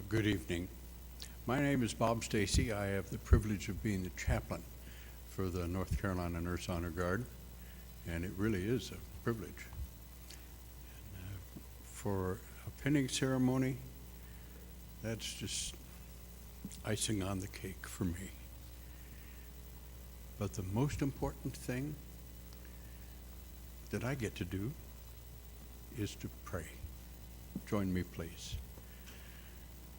Good evening. My name is Bob Stacy. I have the privilege of being the chaplain for the North Carolina Nurse Honor Guard, and it really is a privilege. For a pinning ceremony, that's just icing on the cake for me. But the most important thing that I get to do is to pray. Join me, please.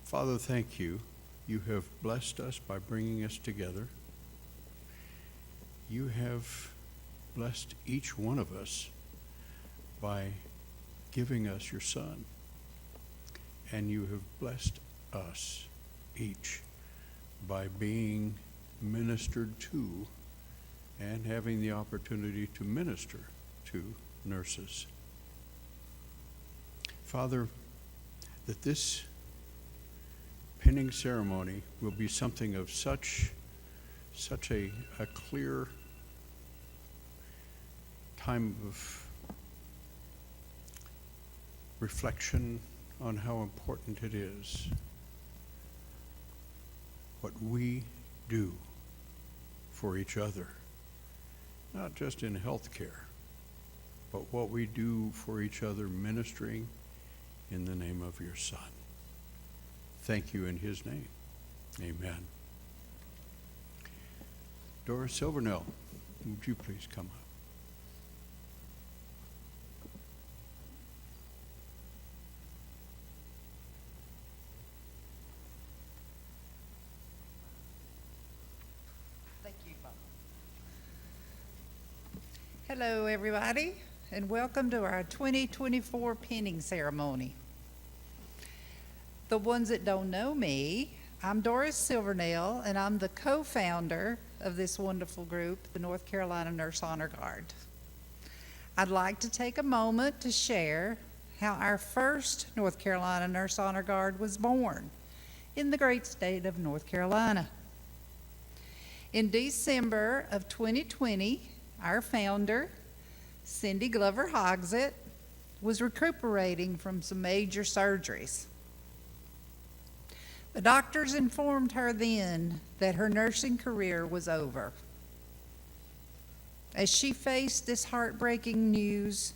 Father, thank you. You have blessed us by bringing us together. You have blessed each one of us by giving us your Son. And you have blessed us each by being ministered to and having the opportunity to minister to nurses. Father, that this pinning ceremony will be something of such a clear time of reflection on how important it is what we do for each other, not just in healthcare, but what we do for each other ministering in the name of your Son. Thank you in his name. Amen. Doris Silvernell, would you please come up? Thank you, Bob. Hello, everybody, and welcome to our 2024 pinning ceremony. The ones that don't know me, I'm Doris Silvernell, and I'm the co-founder of this wonderful group, the North Carolina Nurse Honor Guard. I'd like to take a moment to share how our first North Carolina Nurse Honor Guard was born in the great state of North Carolina. In December of 2020, our founder, Cindy Glover Hogsett, was recuperating from some major surgeries. The doctors informed her then that her nursing career was over. As she faced this heartbreaking news,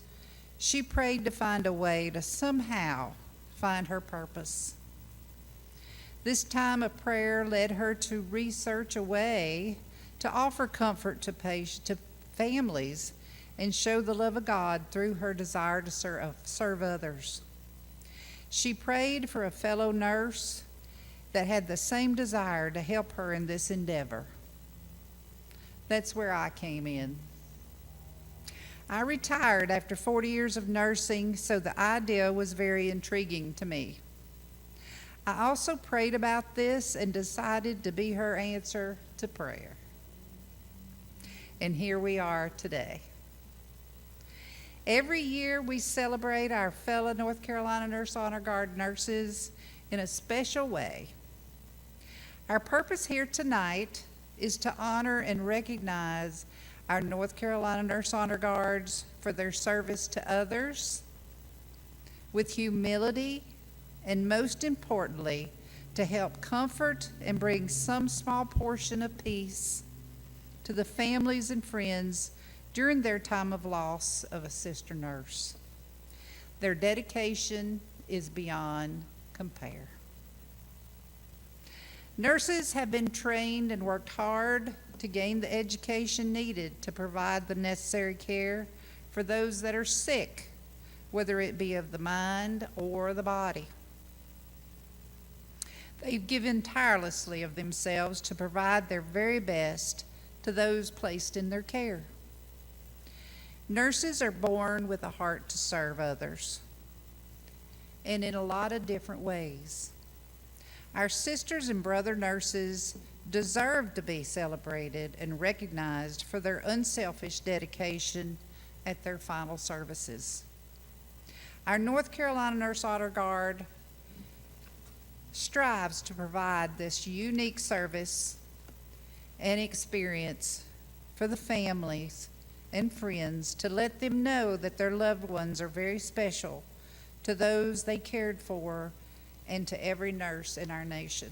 she prayed to find a way to somehow find her purpose. This time of prayer led her to research a way to offer comfort to families and show the love of God through her desire to serve others. She prayed for a fellow nurse that had the same desire to help her in this endeavor. That's where I came in. I retired after 40 years of nursing, so the idea was very intriguing to me. I also prayed about this and decided to be her answer to prayer. And here we are today. Every year we celebrate our fellow North Carolina Nurse Honor Guard nurses in a special way. Our purpose here tonight is to honor and recognize our North Carolina Nurse Honor Guards for their service to others with humility, and most importantly, to help comfort and bring some small portion of peace to the families and friends during their time of loss of a sister nurse. Their dedication is beyond compare. Nurses have been trained and worked hard to gain the education needed to provide the necessary care for those that are sick, whether it be of the mind or the body. They've given tirelessly of themselves to provide their very best to those placed in their care. Nurses are born with a heart to serve others, and in a lot of different ways. Our sisters and brother nurses deserve to be celebrated and recognized for their unselfish dedication at their final services. Our North Carolina Nurse Honor Guard strives to provide this unique service and experience for the families and friends to let them know that their loved ones are very special to those they cared for and to every nurse in our nation.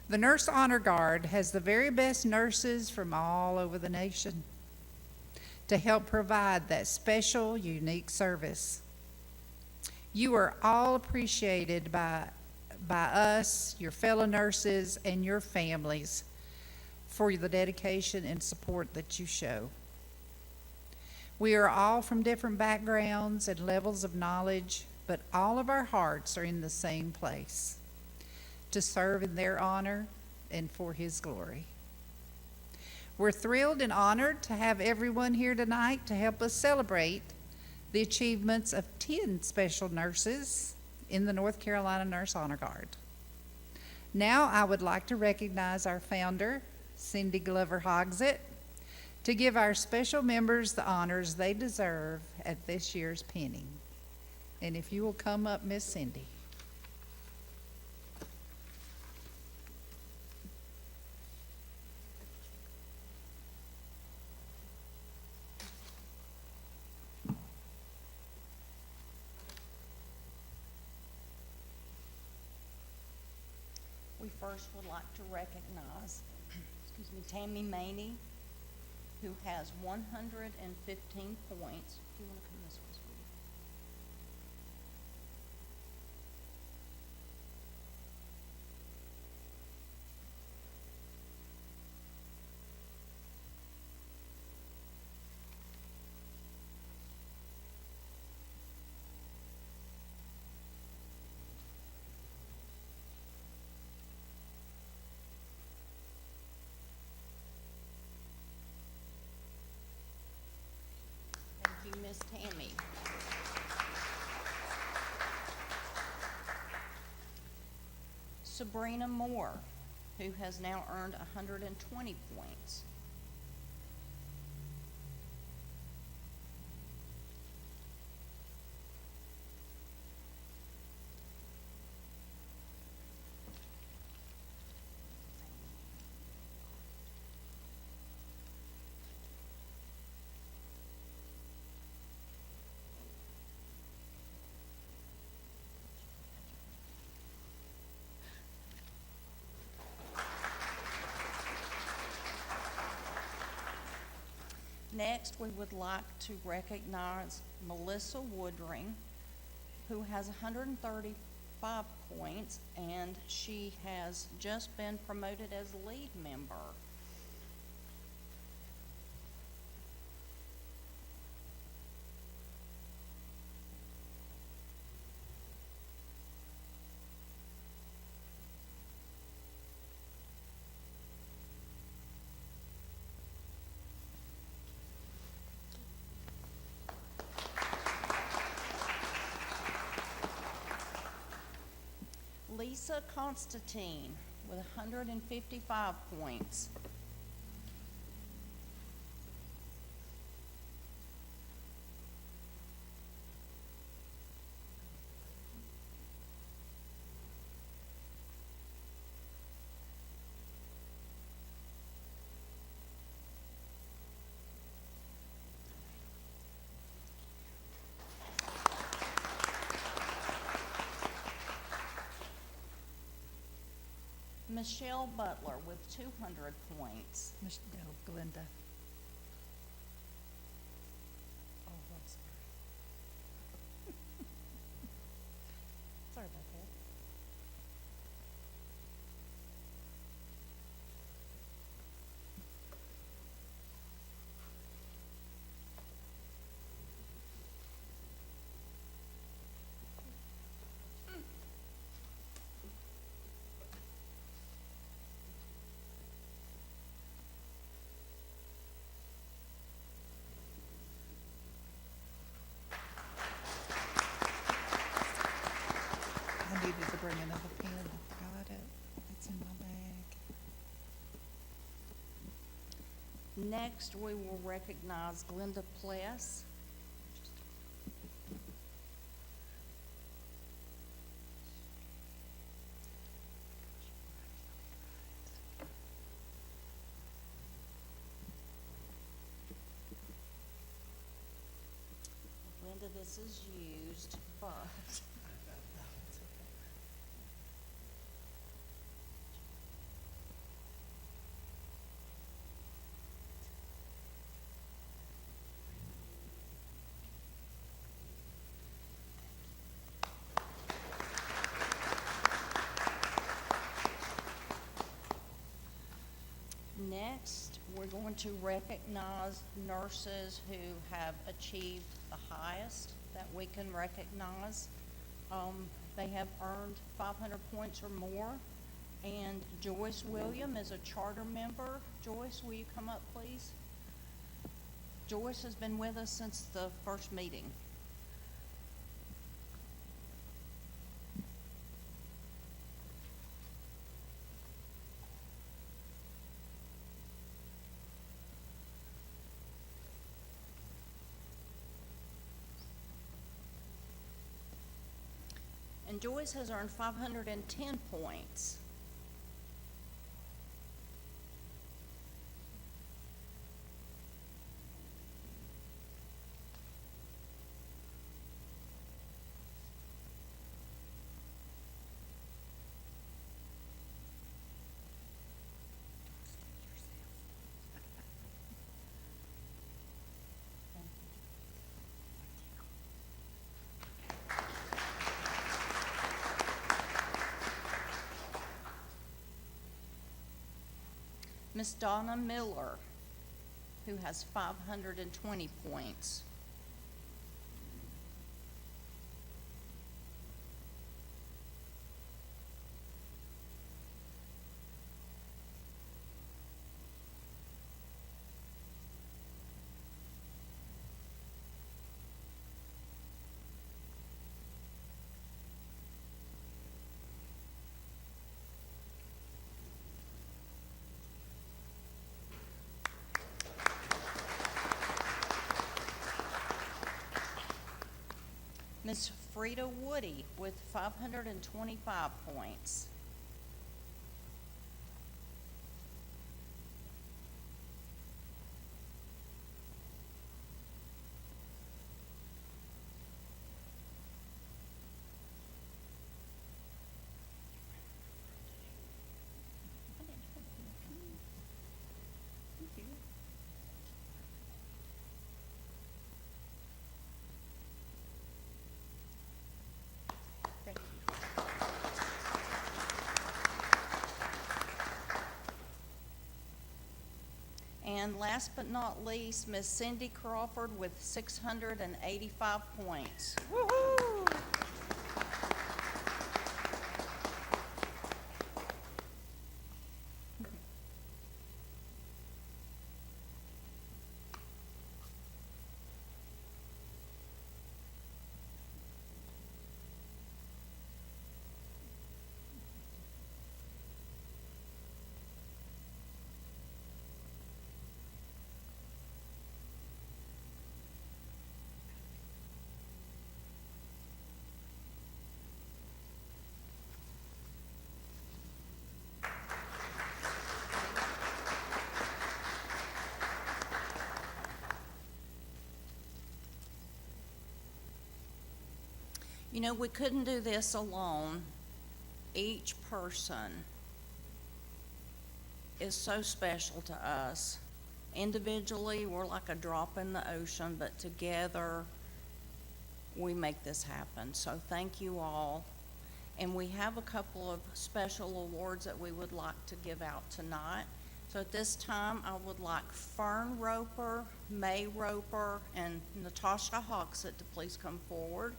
The Nurse Honor Guard has the very best nurses from all over the nation to help provide that special, unique service. You are all appreciated by us, your fellow nurses, and your families for the dedication and support that you show. We are all from different backgrounds and levels of knowledge, but all of our hearts are in the same place, to serve in their honor and for His glory. We're thrilled and honored to have everyone here tonight to help us celebrate the achievements of 10 special nurses in the North Carolina Nurse Honor Guard. Now I would like to recognize our founder, Cindy Glover Hogsett, to give our special members the honors they deserve at this year's pinning. And if you will come up, Miss Cindy. We first would like to recognize, Tammy Maney, who has 115 points. Do you want to come this way, sweetie? Thank you, Miss Tammy. Sabrina Moore, who has now earned 120 points. Next, we would like to recognize Melissa Woodring, who has 135 points, and she has just been promoted as lead member. Lisa Constantine with 155 points. Michelle Butler with 200 points. No, Glenda. Oh, I'm sorry. Sorry about that. I needed to bring another pen. I forgot it. It's in my bag. Next, we will recognize Glenda Pless. Glenda, this is used, but Next, we're going to recognize nurses who have achieved the highest that we can recognize. They have earned 500 points or more. And Joyce William is a charter member. Joyce, will you come up, please? Joyce has been with us since the first meeting. And Joyce has earned 510 points. Miss Donna Miller, who has 520 points. Miss Frida Woody with 525 points. Thank you. And last but not least, Miss Cindy Crawford with 685 points. Woo-hoo! You know, we couldn't do this alone. Each person is so special to us. Individually, we're like a drop in the ocean, but together, we make this happen. So thank you all. And we have a couple of special awards that we would like to give out tonight. So at this time, I would like Fern Roper, May Roper, and Natasha Hoxett to please come forward.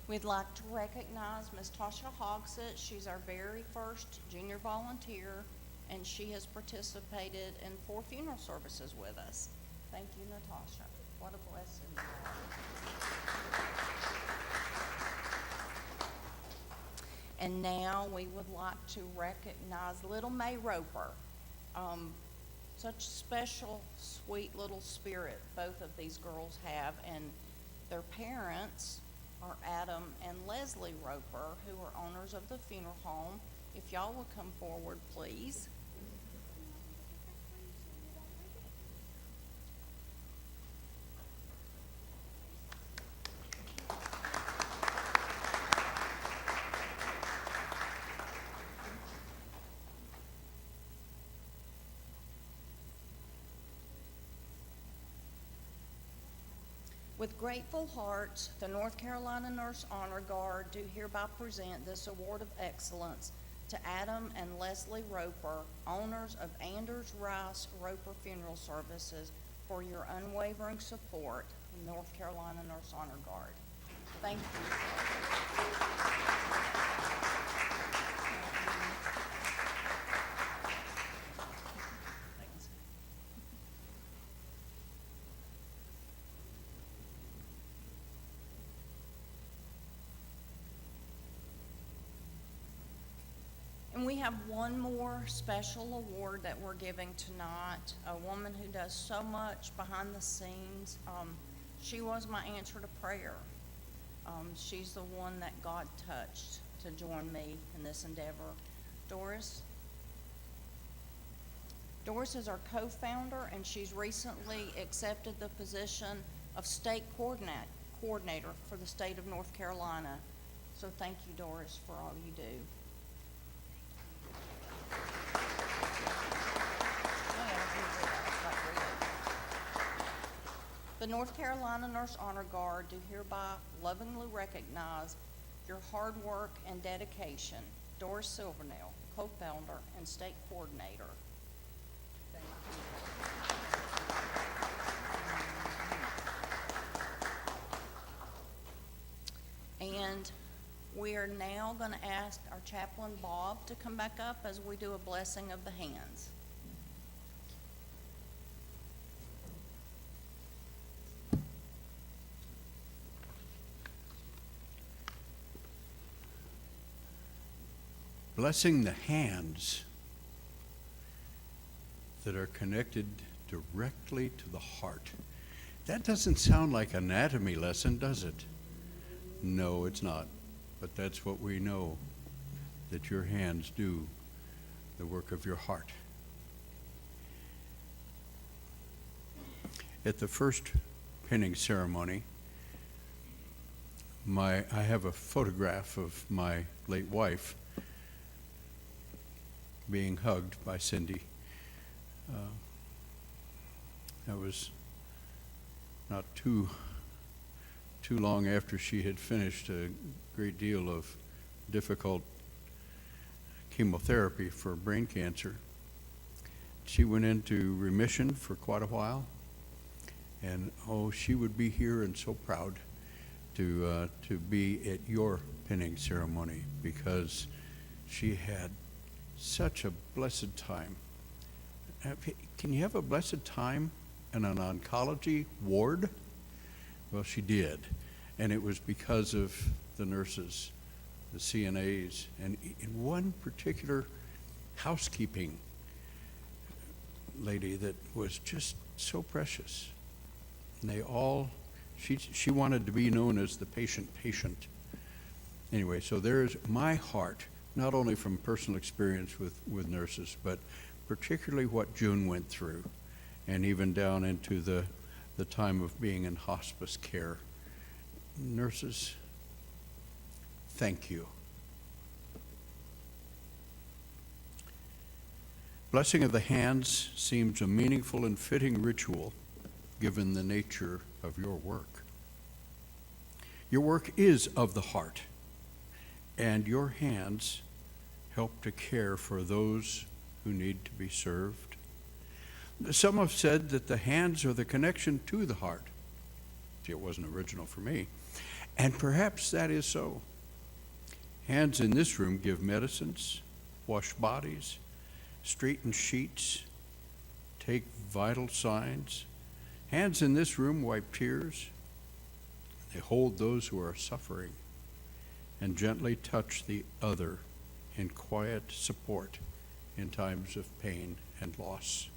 We'd like to recognize Ms. Tasha Hogsett. She's our very first junior volunteer, and she has participated in 4 funeral services with us. Thank you, Natasha. What a blessing you are. And now we would like to recognize little May Roper. Such special, sweet little spirit both of these girls have, and their parents are Adam and Leslie Roper, who are owners of the funeral home. If y'all will come forward, please. With grateful hearts, the North Carolina Nurse Honor Guard do hereby present this award of excellence to Adam and Leslie Roper, owners of Anders Rice Roper Funeral Services, for your unwavering support of the North Carolina Nurse Honor Guard. Thank you. And we have one more special award that we're giving tonight, a woman who does so much behind the scenes. She was my answer to prayer. She's the one that God touched to join me in this endeavor. Doris is our co-founder, and she's recently accepted the position of state coordinator for the state of North Carolina. So thank you, Doris, for all you do. The North Carolina Nurse Honor Guard do hereby lovingly recognize your hard work and dedication. Doris Silvernail, co-founder and state coordinator. And we are now going to ask our chaplain, Bob, to come back up as we do a blessing of the hands. Blessing the hands that are connected directly to the heart. That doesn't sound like an anatomy lesson, does it? No, it's not. But that's what we know, that your hands do the work of your heart. At the first pinning ceremony, I have a photograph of my late wife being hugged by Cindy. That was not too long after she had finished a great deal of difficult chemotherapy for brain cancer. She went into remission for quite a while, and she would be here and so proud to be at your pinning ceremony, because she had such a blessed time. Can you have a blessed time in an oncology ward? Well, she did. And it was because of the nurses, the CNAs, and in one particular housekeeping lady that was just so precious. And they all, she wanted to be known as the patient. Anyway, so there's my heart, not only from personal experience with nurses, but particularly what June went through, and even down into the time of being in hospice care. Nurses, thank you. Blessing of the hands seems a meaningful and fitting ritual given the nature of your work. Your work is of the heart, and your hands help to care for those who need to be served. Some have said that the hands are the connection to the heart. See, it wasn't original for me. And perhaps that is so. Hands in this room give medicines, wash bodies, straighten sheets, take vital signs. Hands in this room wipe tears. They hold those who are suffering and gently touch the other in quiet support in times of pain and loss.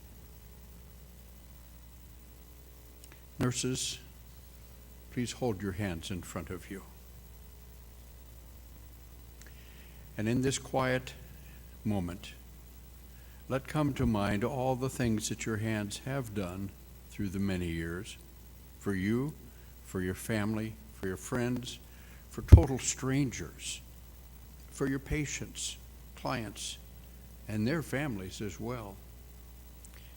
Nurses, please hold your hands in front of you. And in this quiet moment, let come to mind all the things that your hands have done through the many years, for you, for your family, for your friends, for total strangers, for your patients, clients, and their families as well.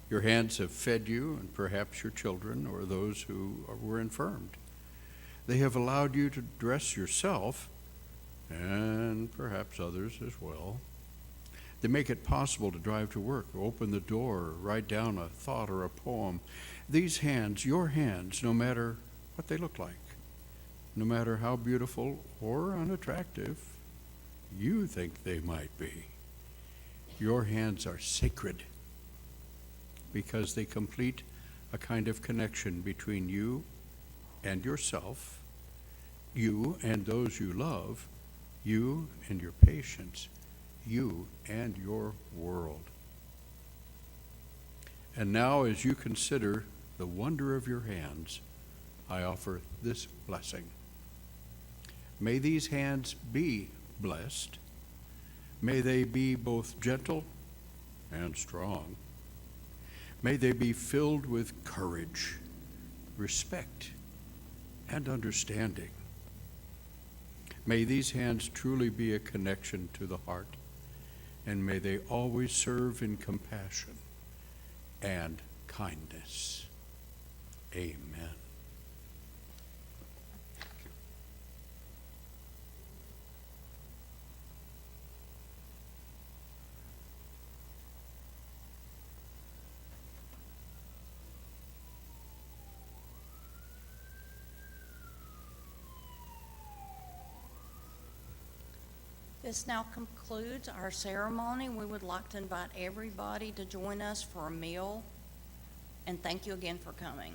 Your hands have fed you and perhaps your children or those who were infirmed. They have allowed you to dress yourself, and perhaps others as well. They make it possible to drive to work, open the door, write down a thought or a poem. These hands, your hands, no matter what they look like, no matter how beautiful or unattractive you think they might be, your hands are sacred because they complete a kind of connection between you and yourself, you and those you love, you and your patients, you and your world. And now, as you consider the wonder of your hands, I offer this blessing. May these hands be blessed. May they be both gentle and strong. May they be filled with courage, respect, and understanding. May these hands truly be a connection to the heart, and may they always serve in compassion and kindness. Amen. This now concludes our ceremony. We would like to invite everybody to join us for a meal, and thank you again for coming.